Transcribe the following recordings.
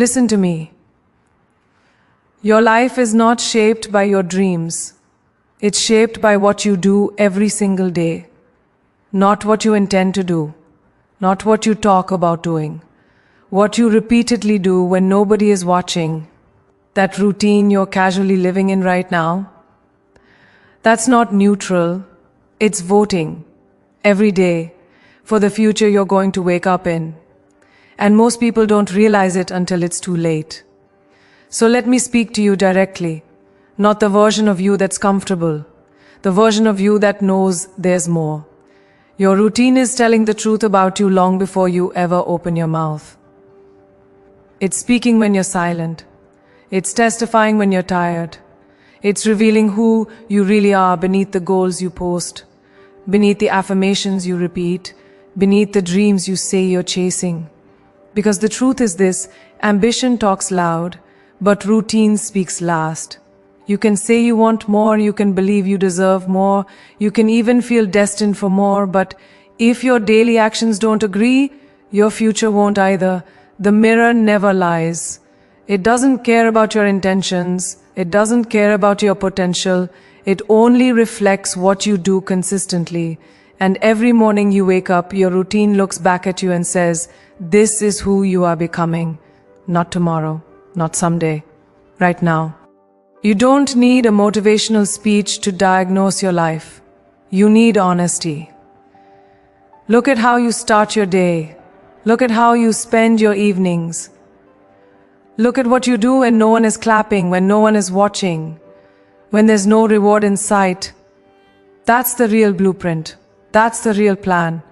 Listen to me. Your life is not shaped by your dreams. It's shaped by what you do every single day. Not what you intend to do. Not what you talk about doing. What you repeatedly do when nobody is watching. That routine you're casually living in right now. That's not neutral. It's voting. Every day. For the future you're going to wake up in. And most people don't realize it until it's too late. So let me speak to you directly, not the version of you that's comfortable, the version of you that knows there's more. Your routine is telling the truth about you long before you ever open your mouth. It's speaking when you're silent. It's testifying when you're tired. It's revealing who you really are beneath the goals you post, beneath the affirmations you repeat, beneath the dreams you say you're chasing. Because the truth is this, ambition talks loud, but routine speaks last. You can say you want more, you can believe you deserve more, you can even feel destined for more, but if your daily actions don't agree, your future won't either. The mirror never lies. It doesn't care about your intentions, it doesn't care about your potential, it only reflects what you do consistently. And every morning you wake up, your routine looks back at you and says, this is who you are becoming. Not tomorrow, not someday, right now. You don't need a motivational speech to diagnose your life. You need honesty. Look at how you start your day. Look at how you spend your evenings. Look at what you do when no one is clapping, when no one is watching, when there's no reward in sight. That's the real blueprint. That's the real plan.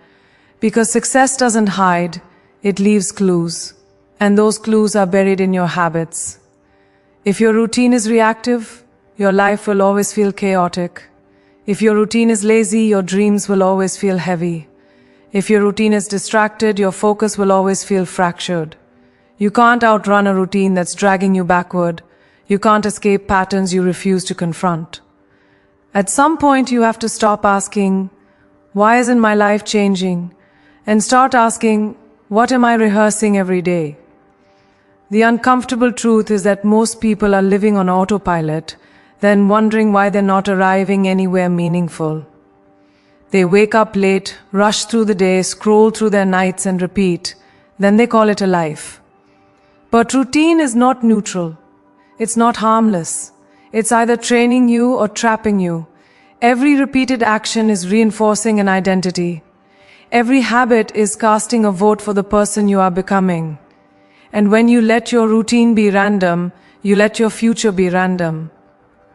Because success doesn't hide, it leaves clues. And those clues are buried in your habits. If your routine is reactive, your life will always feel chaotic. If your routine is lazy, your dreams will always feel heavy. If your routine is distracted, your focus will always feel fractured. You can't outrun a routine that's dragging you backward. You can't escape patterns you refuse to confront. At some point, you have to stop asking, why isn't my life changing? And start asking, what am I rehearsing every day? The uncomfortable truth is that most people are living on autopilot, then wondering why they're not arriving anywhere meaningful. They wake up late, rush through the day, scroll through their nights and repeat. Then they call it a life. But routine is not neutral. It's not harmless. It's either training you or trapping you. Every repeated action is reinforcing an identity. Every habit is casting a vote for the person you are becoming. And when you let your routine be random, you let your future be random.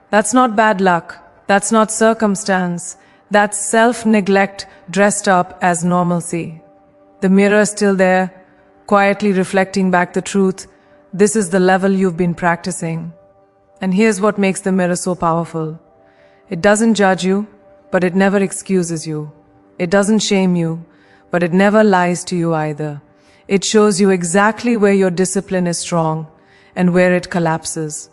That's not bad luck. That's not circumstance. That's self-neglect dressed up as normalcy. The mirror is still there, quietly reflecting back the truth. This is the level you've been practicing. And here's what makes the mirror so powerful. It doesn't judge you, but it never excuses you. It doesn't shame you, but it never lies to you either. It shows you exactly where your discipline is strong and where it collapses.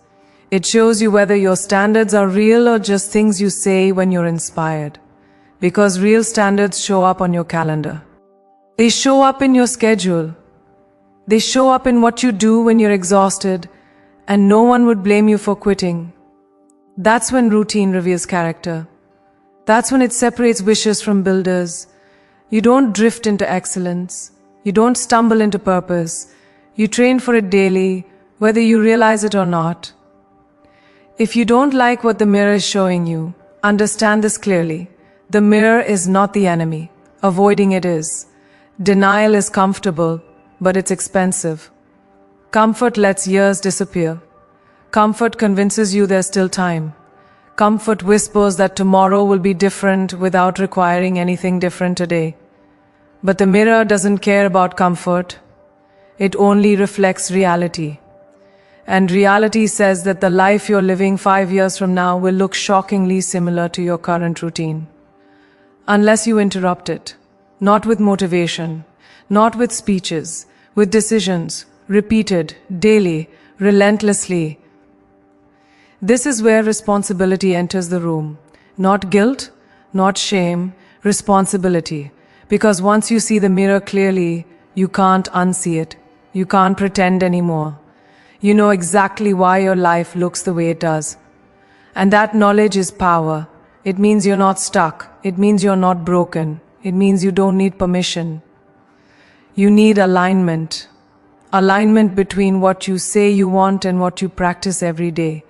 It shows you whether your standards are real or just things you say when you're inspired. Because real standards show up on your calendar. They show up in your schedule. They show up in what you do when you're exhausted, and no one would blame you for quitting. That's when routine reveals character. That's when it separates wishes from builders. You don't drift into excellence. You don't stumble into purpose. You train for it daily, whether you realize it or not. If you don't like what the mirror is showing you, understand this clearly. The mirror is not the enemy. Avoiding it is. Denial is comfortable, but it's expensive. Comfort lets years disappear. Comfort convinces you there's still time. Comfort whispers that tomorrow will be different without requiring anything different today. But the mirror doesn't care about comfort. It only reflects reality. And reality says that the life you're living 5 years from now will look shockingly similar to your current routine. Unless you interrupt it. Not with motivation, not with speeches, with decisions, repeated, daily, relentlessly. This is where responsibility enters the room. Not guilt, not shame, responsibility. Because once you see the mirror clearly, you can't unsee it. You can't pretend anymore. You know exactly why your life looks the way it does. And that knowledge is power. It means you're not stuck. It means you're not broken. It means you don't need permission. You need alignment. Alignment between what you say you want and what you practice every day.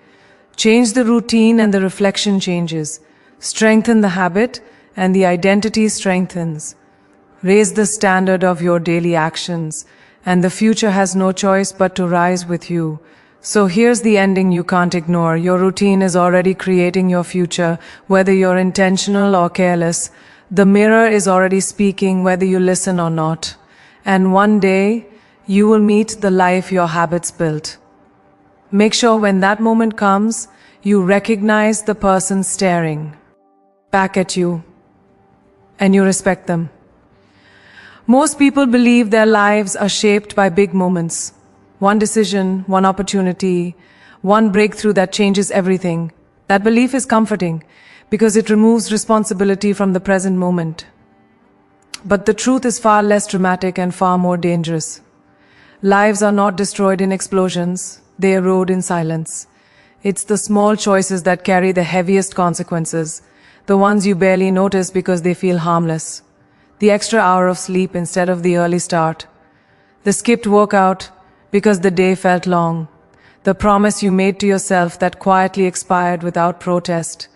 Change the routine and the reflection changes. Strengthen the habit and the identity strengthens. Raise the standard of your daily actions, and the future has no choice but to rise with you. So here's the ending you can't ignore. Your routine is already creating your future, whether you're intentional or careless. The mirror is already speaking, whether you listen or not. And one day, you will meet the life your habits built. Make sure when that moment comes, you recognize the person staring back at you, and you respect them. Most people believe their lives are shaped by big moments. One decision, one opportunity, one breakthrough that changes everything. That belief is comforting because it removes responsibility from the present moment. But the truth is far less dramatic and far more dangerous. Lives are not destroyed in explosions, they erode in silence. It's the small choices that carry the heaviest consequences, the ones you barely notice because they feel harmless. The extra hour of sleep instead of the early start. The skipped workout because the day felt long. The promise you made to yourself that quietly expired without protest.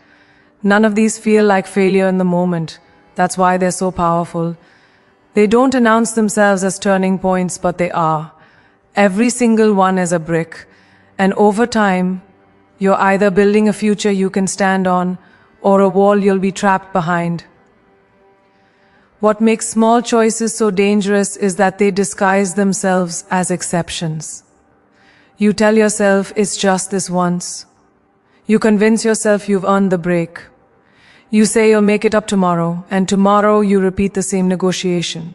None of these feel like failure in the moment. That's why they're so powerful. They don't announce themselves as turning points, but they are. Every single one is a brick. And over time, you're either building a future you can stand on or a wall you'll be trapped behind. What makes small choices so dangerous is that they disguise themselves as exceptions. You tell yourself it's just this once. You convince yourself you've earned the break. You say you'll make it up tomorrow, and tomorrow you repeat the same negotiation.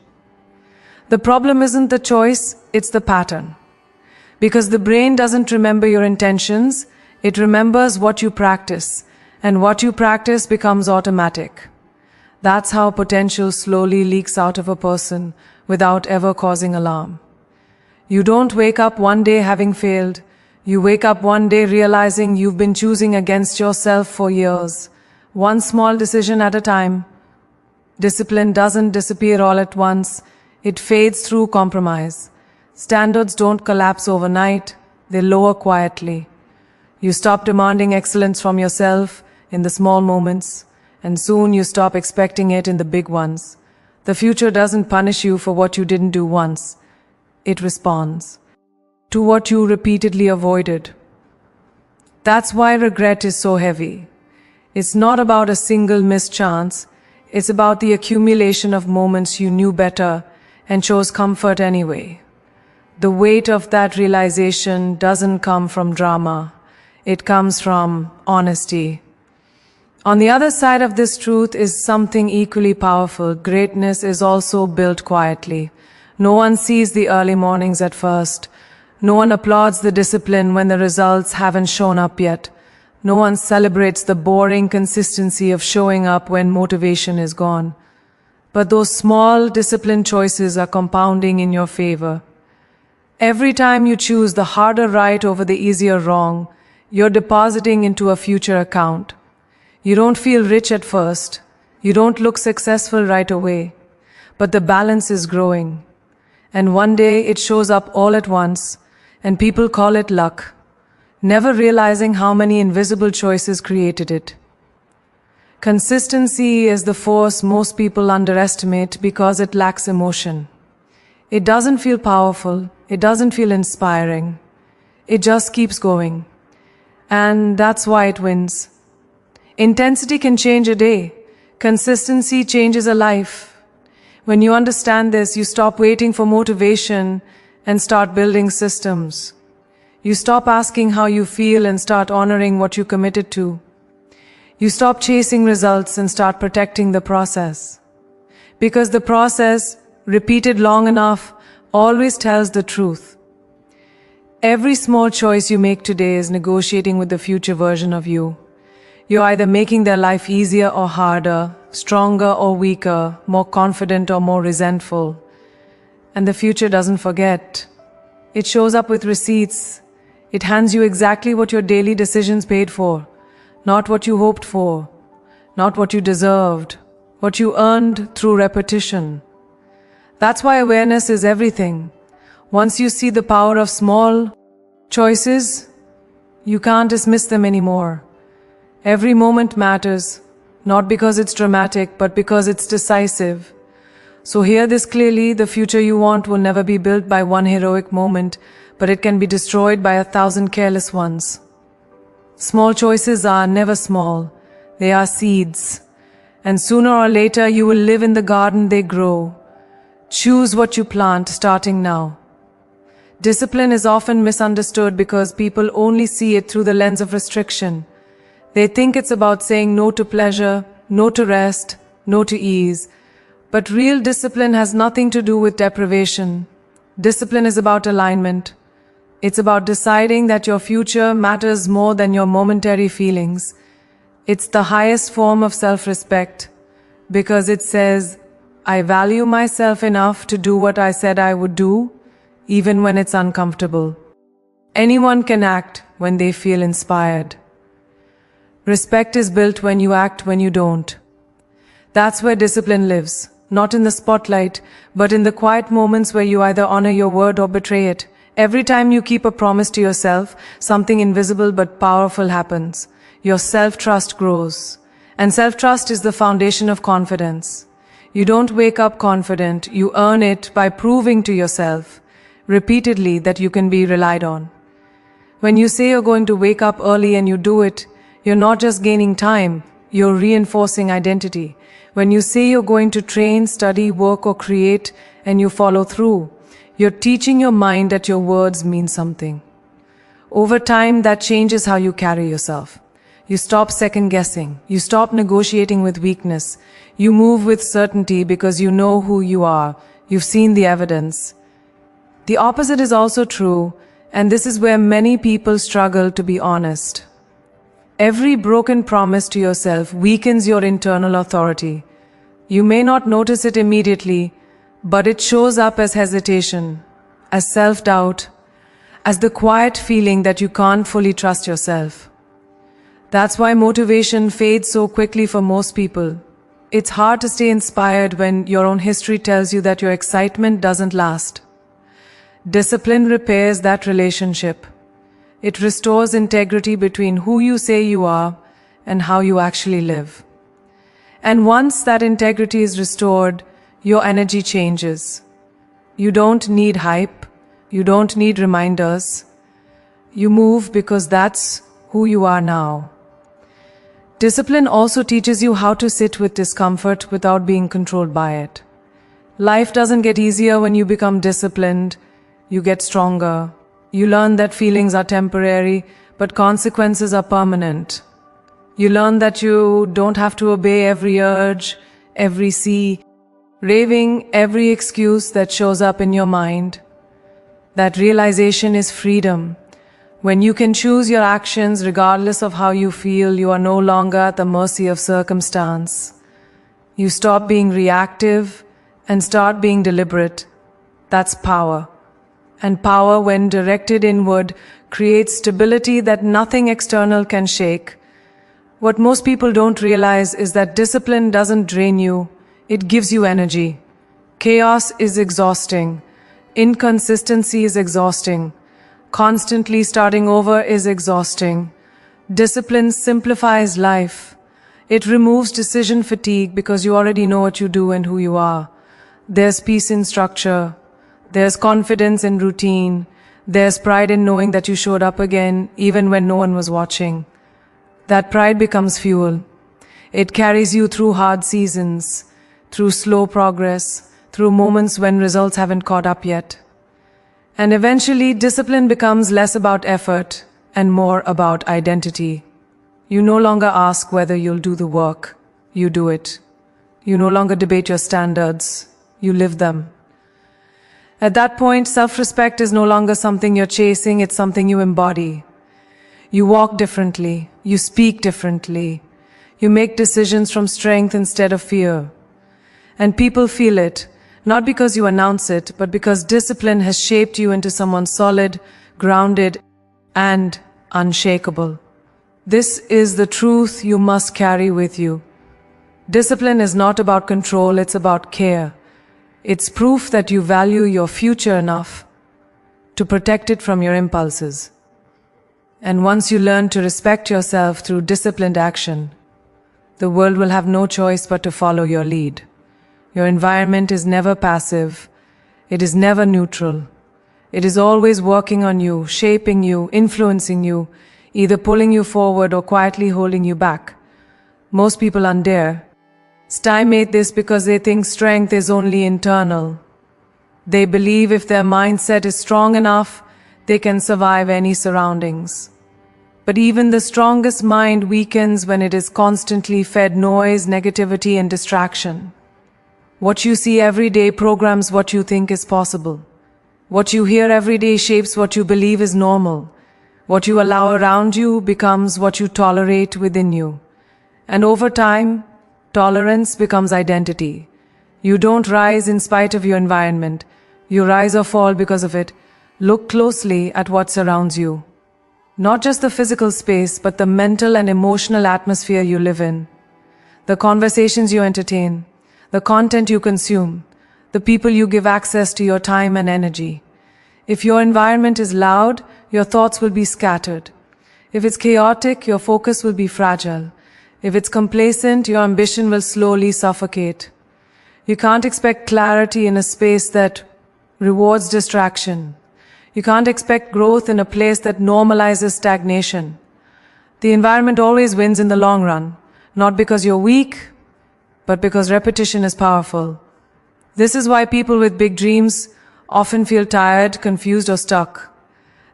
The problem isn't the choice, it's the pattern. Because the brain doesn't remember your intentions, it remembers what you practice, and what you practice becomes automatic. That's how potential slowly leaks out of a person without ever causing alarm. You don't wake up one day having failed. You wake up one day realizing you've been choosing against yourself for years, one small decision at a time. Discipline doesn't disappear all at once. It fades through compromise. Standards don't collapse overnight. They lower quietly. You stop demanding excellence from yourself in the small moments, and soon you stop expecting it in the big ones. The future doesn't punish you for what you didn't do once. It responds to what you repeatedly avoided. That's why regret is so heavy. It's not about a single missed chance. It's about the accumulation of moments you knew better and chose comfort anyway. The weight of that realization doesn't come from drama. It comes from honesty. On the other side of this truth is something equally powerful. Greatness is also built quietly. No one sees the early mornings at first. No one applauds the discipline when the results haven't shown up yet. No one celebrates the boring consistency of showing up when motivation is gone. But those small disciplined choices are compounding in your favor. Every time you choose the harder right over the easier wrong, you're depositing into a future account. You don't feel rich at first. You don't look successful right away. But the balance is growing. And one day it shows up all at once, and people call it luck, never realizing how many invisible choices created it. Consistency is the force most people underestimate because it lacks emotion. It doesn't feel powerful. It doesn't feel inspiring. It just keeps going. And that's why it wins. Intensity can change a day. Consistency changes a life. When you understand this, you stop waiting for motivation and start building systems. You stop asking how you feel and start honoring what you committed to. You stop chasing results and start protecting the process. Because the process, repeated long enough, always tells the truth. Every small choice you make today is negotiating with the future version of you. You're either making their life easier or harder, stronger or weaker, more confident or more resentful. And the future doesn't forget. It shows up with receipts. It hands you exactly what your daily decisions paid for, not what you hoped for, not what you deserved, what you earned through repetition. That's why awareness is everything. Once you see the power of small choices, you can't dismiss them anymore. Every moment matters, not because it's dramatic, but because it's decisive. So hear this clearly: the future you want will never be built by one heroic moment, but it can be destroyed by 1,000 careless ones. Small choices are never small, they are seeds. And sooner or later you will live in the garden they grow. Choose what you plant starting now. Discipline is often misunderstood because people only see it through the lens of restriction. They think it's about saying no to pleasure, no to rest, no to ease. But real discipline has nothing to do with deprivation. Discipline is about alignment. It's about deciding that your future matters more than your momentary feelings. It's the highest form of self-respect because it says, I value myself enough to do what I said I would do, even when it's uncomfortable. Anyone can act when they feel inspired. Respect is built when you act when you don't. That's where discipline lives, not in the spotlight, but in the quiet moments where you either honor your word or betray it. Every time you keep a promise to yourself, something invisible but powerful happens. Your self-trust grows. And self-trust is the foundation of confidence. You don't wake up confident, you earn it by proving to yourself repeatedly that you can be relied on. When you say you're going to wake up early and you do it, you're not just gaining time, you're reinforcing identity. When you say you're going to train, study, work, or create, and you follow through, you're teaching your mind that your words mean something. Over time, that changes how you carry yourself. You stop second-guessing. You stop negotiating with weakness. You move with certainty because you know who you are. You've seen the evidence. The opposite is also true, and this is where many people struggle to be honest. Every broken promise to yourself weakens your internal authority. You may not notice it immediately, but it shows up as hesitation, as self-doubt, as the quiet feeling that you can't fully trust yourself. That's why motivation fades so quickly for most people. It's hard to stay inspired when your own history tells you that your excitement doesn't last. Discipline repairs that relationship. It restores integrity between who you say you are and how you actually live. And once that integrity is restored, your energy changes. You don't need hype. You don't need reminders. You move because that's who you are now. Discipline also teaches you how to sit with discomfort without being controlled by it. Life doesn't get easier when you become disciplined. You get stronger. You learn that feelings are temporary, but consequences are permanent. You learn that you don't have to obey every urge, every raving, every excuse that shows up in your mind. That realization is freedom. When you can choose your actions regardless of how you feel, you are no longer at the mercy of circumstance. You stop being reactive and start being deliberate. That's power. And power, when directed inward, creates stability that nothing external can shake. What most people don't realize is that discipline doesn't drain you, it gives you energy. Chaos is exhausting. Inconsistency is exhausting. Constantly starting over is exhausting. Discipline simplifies life. It removes decision fatigue because you already know what you do and who you are. There's peace in structure. There's confidence in routine. There's pride in knowing that you showed up again, even when no one was watching. That pride becomes fuel. It carries you through hard seasons, through slow progress, through moments when results haven't caught up yet. And eventually, discipline becomes less about effort and more about identity. You no longer ask whether you'll do the work. You do it. You no longer debate your standards. You live them. At that point, self-respect is no longer something you're chasing, it's something you embody. You walk differently, you speak differently, you make decisions from strength instead of fear. And people feel it, not because you announce it, but because discipline has shaped you into someone solid, grounded, and unshakable. This is the truth you must carry with you. Discipline is not about control, it's about care. It's proof that you value your future enough to protect it from your impulses. And once you learn to respect yourself through disciplined action, the world will have no choice but to follow your lead. Your environment is never passive. It is never neutral. It is always working on you, shaping you, influencing you, either pulling you forward or quietly holding you back. Most people undare stymate this because they think strength is only internal. They believe if their mindset is strong enough, they can survive any surroundings. But even the strongest mind weakens when it is constantly fed noise, negativity, and distraction. What you see every day programs what you think is possible. What you hear every day shapes what you believe is normal. What you allow around you becomes what you tolerate within you. And over time, tolerance becomes identity. You don't rise in spite of your environment. You rise or fall because of it. Look closely at what surrounds you. Not just the physical space, but the mental and emotional atmosphere you live in. The conversations you entertain, the content you consume, the people you give access to your time and energy. If your environment is loud, your thoughts will be scattered. If it's chaotic, your focus will be fragile. If it's complacent, your ambition will slowly suffocate. You can't expect clarity in a space that rewards distraction. You can't expect growth in a place that normalizes stagnation. The environment always wins in the long run, not because you're weak, but because repetition is powerful. This is why people with big dreams often feel tired, confused, or stuck.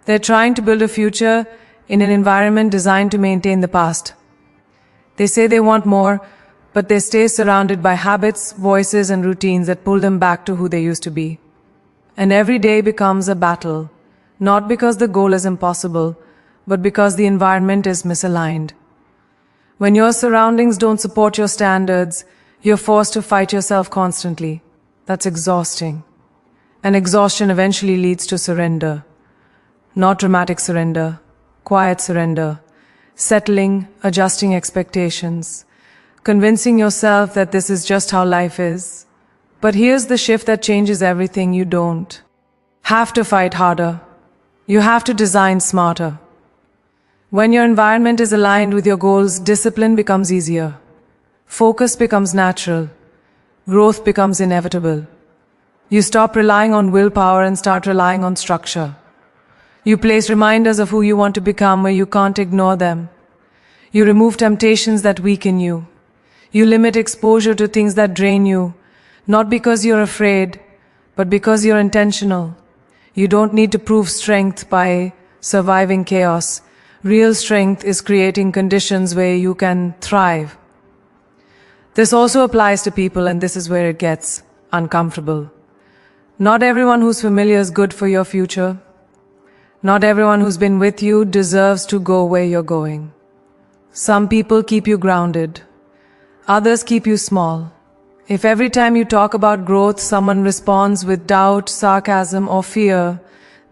They're trying to build a future in an environment designed to maintain the past. They say they want more, but they stay surrounded by habits, voices, and routines that pull them back to who they used to be. And every day becomes a battle, not because the goal is impossible, but because the environment is misaligned. When your surroundings don't support your standards, you're forced to fight yourself constantly. That's exhausting. And exhaustion eventually leads to surrender. Not dramatic surrender, quiet surrender, settling, adjusting expectations, convincing yourself that this is just how life is. But here's the shift that changes everything. You don't have to fight harder. You have to design smarter. When your environment is aligned with your goals, discipline becomes easier. Focus becomes natural. Growth becomes inevitable. You stop relying on willpower and start relying on structure. You place reminders of who you want to become where you can't ignore them. You remove temptations that weaken you. You limit exposure to things that drain you, not because you're afraid, but because you're intentional. You don't need to prove strength by surviving chaos. Real strength is creating conditions where you can thrive. This also applies to people, and this is where it gets uncomfortable. Not everyone who's familiar is good for your future. Not everyone who's been with you deserves to go where you're going. Some people keep you grounded. Others keep you small. If every time you talk about growth, someone responds with doubt, sarcasm, or fear,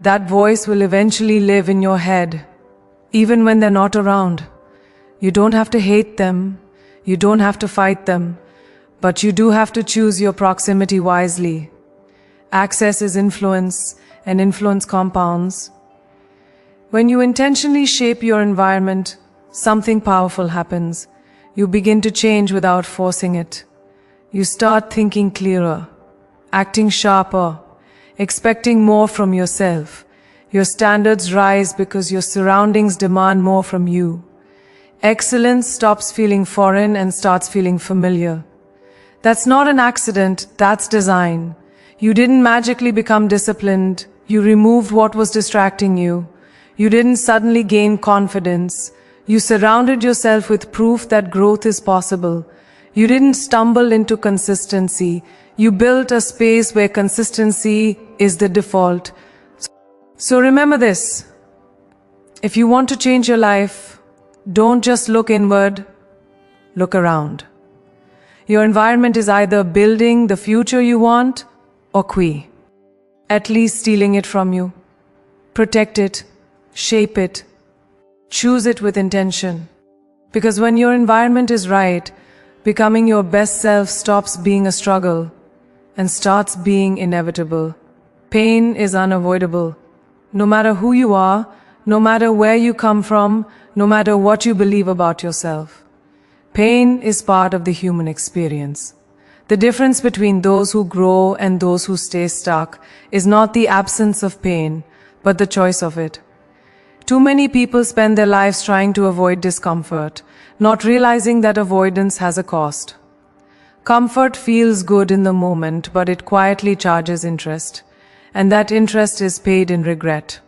that voice will eventually live in your head, even when they're not around. You don't have to hate them. You don't have to fight them. But you do have to choose your proximity wisely. Access is influence, and influence compounds. When you intentionally shape your environment, something powerful happens. You begin to change without forcing it. You start thinking clearer, acting sharper, expecting more from yourself. Your standards rise because your surroundings demand more from you. Excellence stops feeling foreign and starts feeling familiar. That's not an accident, that's design. You didn't magically become disciplined. You removed what was distracting you. You didn't suddenly gain confidence. You surrounded yourself with proof that growth is possible. You didn't stumble into consistency. You built a space where consistency is the default. So remember this. If you want to change your life, don't just look inward, look around. Your environment is either building the future you want or at least stealing it from you. Protect it, shape it, choose it with intention. Because when your environment is right, becoming your best self stops being a struggle and starts being inevitable. Pain is unavoidable. No matter who you are, no matter where you come from, no matter what you believe about yourself. Pain is part of the human experience. The difference between those who grow and those who stay stuck is not the absence of pain, but the choice of it. Too many people spend their lives trying to avoid discomfort, not realizing that avoidance has a cost. Comfort feels good in the moment, but it quietly charges interest, and that interest is paid in regret.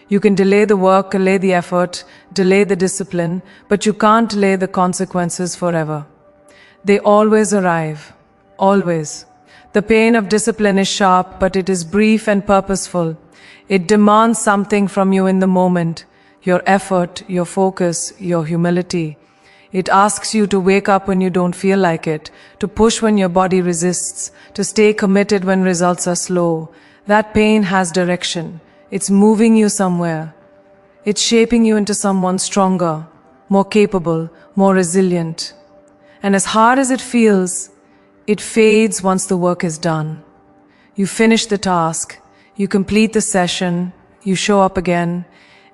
You can delay the work, delay the effort, delay the discipline, but you can't delay the consequences forever. They always arrive. Always. The pain of discipline is sharp, but it is brief and purposeful. It demands something from you in the moment, your effort, your focus, your humility. It asks you to wake up when you don't feel like it, to push when your body resists, to stay committed when results are slow. That pain has direction. It's moving you somewhere. It's shaping you into someone stronger, more capable, more resilient. And as hard as it feels, it fades once the work is done. You finish the task, you complete the session, you show up again,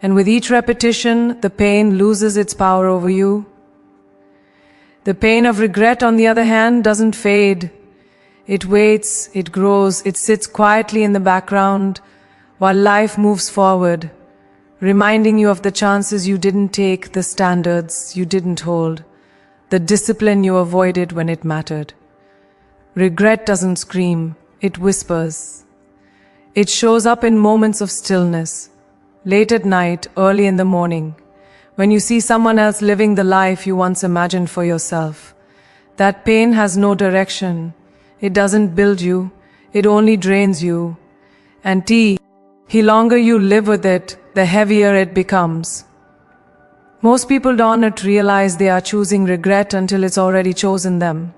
and with each repetition, the pain loses its power over you. The pain of regret, on the other hand, doesn't fade. It waits, it grows, it sits quietly in the background while life moves forward, reminding you of the chances you didn't take, the standards you didn't hold, the discipline you avoided when it mattered. Regret doesn't scream, it whispers. It shows up in moments of stillness, late at night, early in the morning, when you see someone else living the life you once imagined for yourself. That pain has no direction. It doesn't build you, it only drains you. And the longer you live with it, the heavier it becomes. Most people don't realize they are choosing regret until it's already chosen them.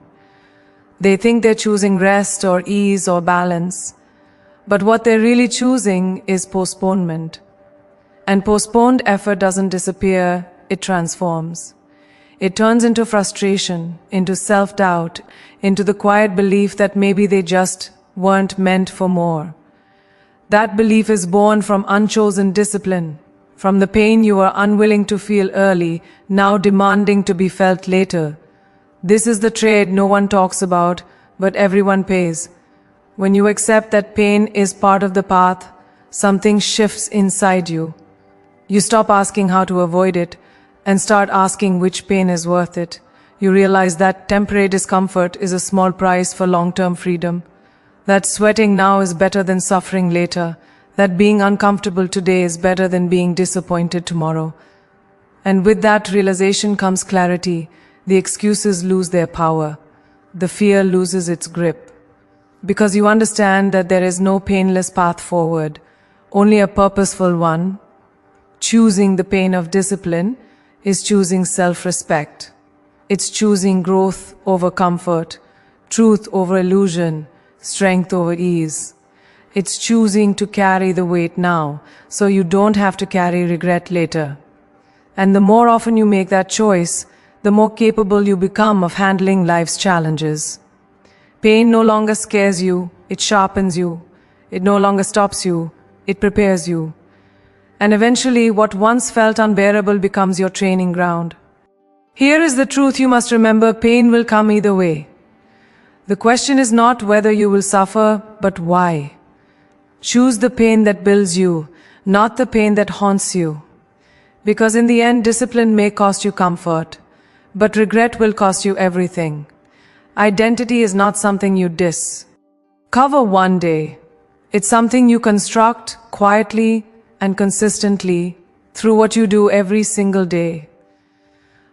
They think they're choosing rest or ease or balance. But what they're really choosing is postponement. And postponed effort doesn't disappear, it transforms. It turns into frustration, into self-doubt, into the quiet belief that maybe they just weren't meant for more. That belief is born from unchosen discipline, from the pain you were unwilling to feel early, now demanding to be felt later. This is the trade no one talks about, but everyone pays. When you accept that pain is part of the path, something shifts inside you. You stop asking how to avoid it and start asking which pain is worth it. You realize that temporary discomfort is a small price for long-term freedom. That sweating now is better than suffering later. That being uncomfortable today is better than being disappointed tomorrow. And with that realization comes clarity. The excuses lose their power. The fear loses its grip. Because you understand that there is no painless path forward, only a purposeful one. Choosing the pain of discipline is choosing self-respect. It's choosing growth over comfort, truth over illusion, strength over ease. It's choosing to carry the weight now, so you don't have to carry regret later. And the more often you make that choice, the more capable you become of handling life's challenges. Pain no longer scares you, it sharpens you. It no longer stops you, it prepares you. And eventually, what once felt unbearable becomes your training ground. Here is the truth you must remember: pain will come either way. The question is not whether you will suffer, but why. Choose the pain that builds you, not the pain that haunts you. Because in the end, discipline may cost you comfort, but regret will cost you everything. Identity is not something you discover one day. It's something you construct quietly and consistently through what you do every single day.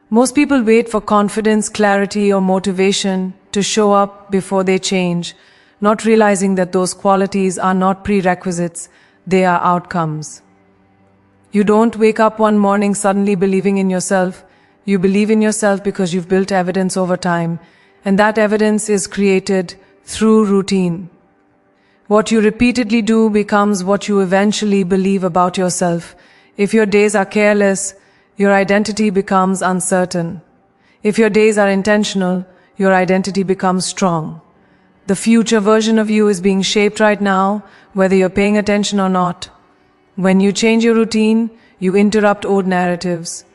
Most people wait for confidence, clarity, or motivation to show up before they change, not realizing that those qualities are not prerequisites, they are outcomes. You don't wake up one morning suddenly believing in yourself. You believe in yourself because you've built evidence over time, and that evidence is created through routine. What you repeatedly do becomes what you eventually believe about yourself. If your days are careless, your identity becomes uncertain. If your days are intentional, your identity becomes strong. The future version of you is being shaped right now, whether you're paying attention or not. When you change your routine, you interrupt old narratives.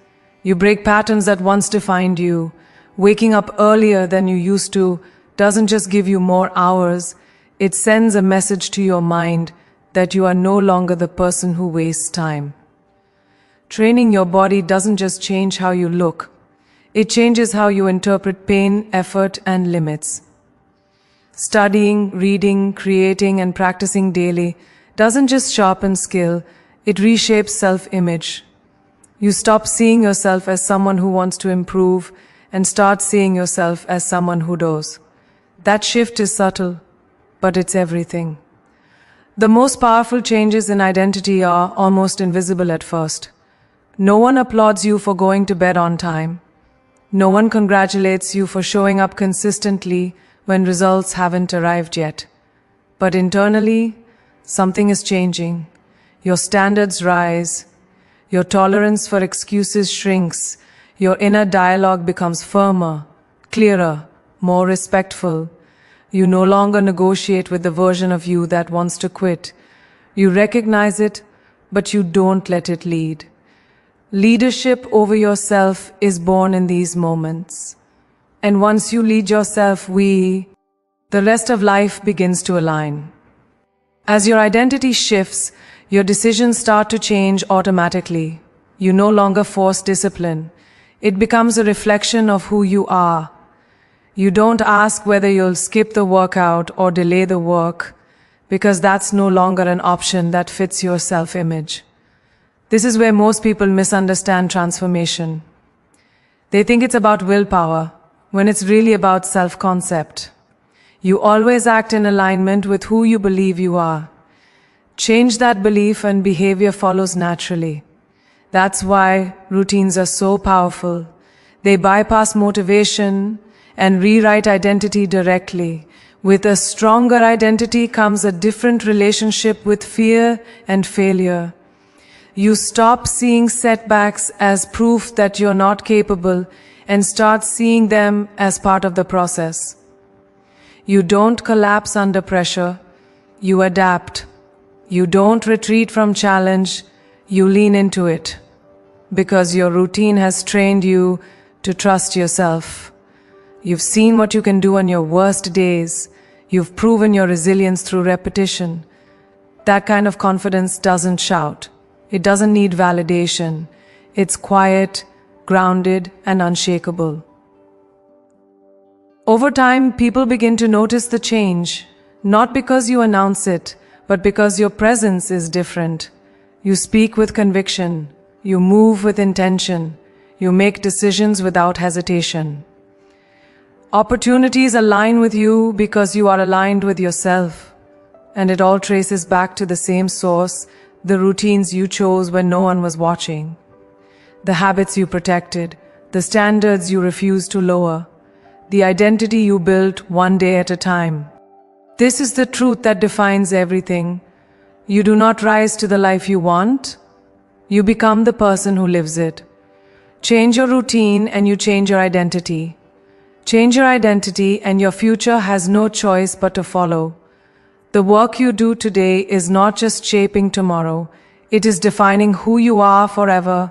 You break patterns that once defined you. Waking up earlier than you used to doesn't just give you more hours, it sends a message to your mind that you are no longer the person who wastes time. Training your body doesn't just change how you look, it changes how you interpret pain, effort, and limits. Studying, reading, creating, and practicing daily doesn't just sharpen skill, it reshapes self-image. You stop seeing yourself as someone who wants to improve and start seeing yourself as someone who does. That shift is subtle, but it's everything. The most powerful changes in identity are almost invisible at first. No one applauds you for going to bed on time. No one congratulates you for showing up consistently when results haven't arrived yet. But internally, something is changing. Your standards rise. Your tolerance for excuses shrinks. Your inner dialogue becomes firmer, clearer, more respectful. You no longer negotiate with the version of you that wants to quit. You recognize it, but you don't let it lead. Leadership over yourself is born in these moments. And once you lead yourself, the rest of life begins to align. As your identity shifts, your decisions start to change automatically. You no longer force discipline. It becomes a reflection of who you are. You don't ask whether you'll skip the workout or delay the work, because that's no longer an option that fits your self-image. This is where most people misunderstand transformation. They think it's about willpower, when it's really about self-concept. You always act in alignment with who you believe you are. Change that belief and behavior follows naturally. That's why routines are so powerful. They bypass motivation and rewrite identity directly. With a stronger identity comes a different relationship with fear and failure. You stop seeing setbacks as proof that you're not capable and start seeing them as part of the process. You don't collapse under pressure. You adapt. You don't retreat from challenge. You lean into it. Because your routine has trained you to trust yourself. You've seen what you can do on your worst days. You've proven your resilience through repetition. That kind of confidence doesn't shout. It doesn't need validation. It's quiet, grounded, and unshakable. Over time, people begin to notice the change, not because you announce it, but because your presence is different. You speak with conviction. You move with intention. You make decisions without hesitation. Opportunities align with you because you are aligned with yourself. And it all traces back to the same source, the routines you chose when no one was watching. The habits you protected, the standards you refused to lower, the identity you built one day at a time. This is the truth that defines everything. You do not rise to the life you want. You become the person who lives it. Change your routine and you change your identity. Change your identity and your future has no choice but to follow. The work you do today is not just shaping tomorrow, it is defining who you are forever.